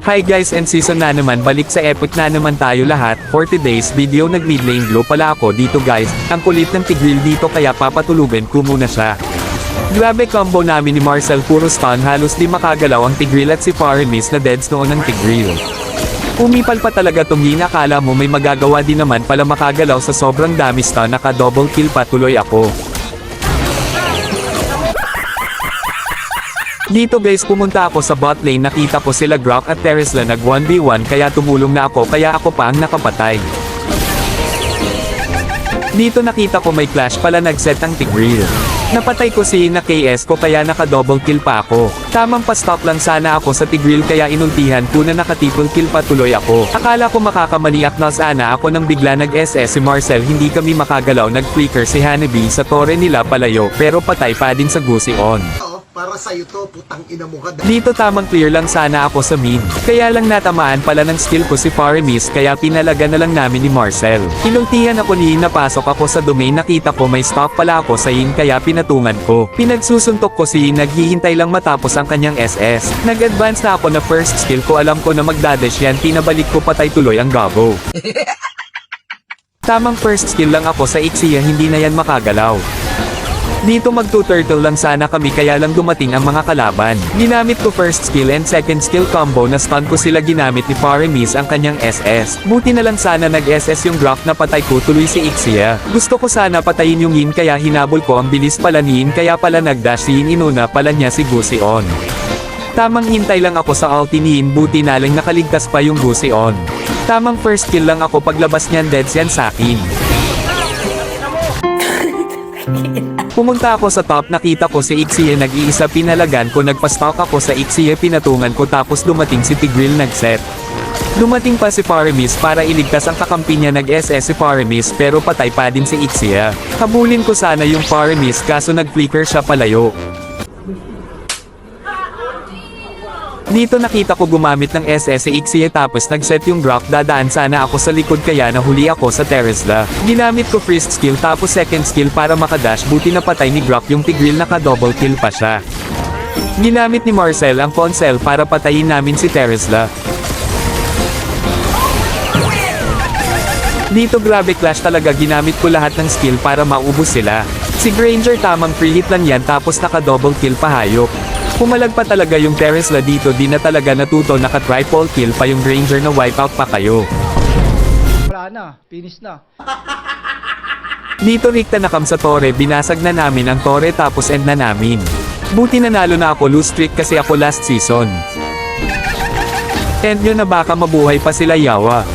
Hi guys, and season na naman, balik sa epic na naman tayo lahat. For today's video, nag mid lane glow pala ako dito guys. Ang kulit ng Tigreal dito kaya papatulugan ko muna siya. Grabe combo namin ni Marcel, puro stun, halos di makagalaw ang Tigreal at si Paramis na deads noon ng Tigreal. Umipal pa talaga tong Yin, akala mo may magagawa din naman pala makagalaw sa sobrang dami stun, naka double kill pa tuloy ako. Dito guys, pumunta ako sa bot lane, nakita ko sila Grok at Terizla nag 1v1 kaya tumulong na ako, kaya ako pa ang nakapatay. Dito nakita ko may clash pala, nagset ang Tigreal. Napatay ko si Yin na KS ko kaya naka double kill pa ako. Tamang pa-stop lang sana ako sa Tigreal kaya inultihan ko na naka triple kill pa tuloy ako. Akala ko makakamaniak na sana ako nang bigla nag-SS si Marcel, hindi kami makagalaw, nag-flicker si Hanabi sa tore nila palayo pero patay pa din sa Gusion. Para sa'yo to, putang ina mo ka. Dito tamang clear lang sana ako sa mid. Kaya lang natamaan pala ng skill ko si Paramis kaya pinalaga na lang namin ni Marcel. Inultihan ako ni Yin, napasok ako sa domain, nakita ko may stock pala ako sa Yin kaya pinatungan ko. Pinagsusuntok ko si Yin, naghihintay lang matapos ang kanyang SS. Nag-advance na ako na first skill ko, alam ko na magdadash yan, pinabalik ko, patay tuloy ang Gabo. Tamang first skill lang ako sa Ixia, hindi na yan makagalaw. Dito mag-2-turtle lang sana kami kaya lang dumating ang mga kalaban. Ginamit ko first skill and second skill combo na stun ko sila, ginamit ni Paramis ang kanyang SS. Buti na lang sana nag-SS yung Grok na patay ko tuloy si Ixia. Gusto ko sana patayin yung Yin kaya hinabol ko, ang bilis pala ni Yin kaya pala nag-dash si Yin, inuna pala niya si Gusion. Tamang hintay lang ako sa ulti ni Yin, buti na lang nakaligtas pa yung Gusion. Tamang first kill lang ako, paglabas niyan deads yan sakin. Pumunta ako sa top, nakita ko si Ixia nag-iisa, pinalagan ko, nagpa-stalk ako sa Ixia, pinatungan ko, tapos dumating si Tigreal nag-set. Dumating pa si Paramis para iligtas ang kakampi niya, nag-SS si Paramis pero patay pa din si Ixia. Habulin ko sana yung Paramis kaso nag-flicker siya palayo. Dito nakita ko gumamit ng SS si Ixia tapos nag-set yung Grok, dadaan sana ako sa likod kaya nahuli ako sa Terizla. Ginamit ko first skill tapos second skill para makadash, buti napatay ni Grok yung Tigreal, naka double kill pa siya. Ginamit ni Marcel ang Poncel para patayin namin si Terizla. Dito grabe clash talaga, ginamit ko lahat ng skill para maubos sila. Si Granger tamang free hit lang yan tapos naka double kill pa, hayop. Pumalag pa talaga yung Terizla dito, di na talaga natuto, naka triple kill pa yung Granger na wipeout pa kayo. Wala na, finish na. Dito rikta na kam sa tore, binasag na namin ang tore tapos end na namin. Buti nanalo na ako, lose streak kasi ako last season. End nyo na, baka mabuhay pa sila yawa.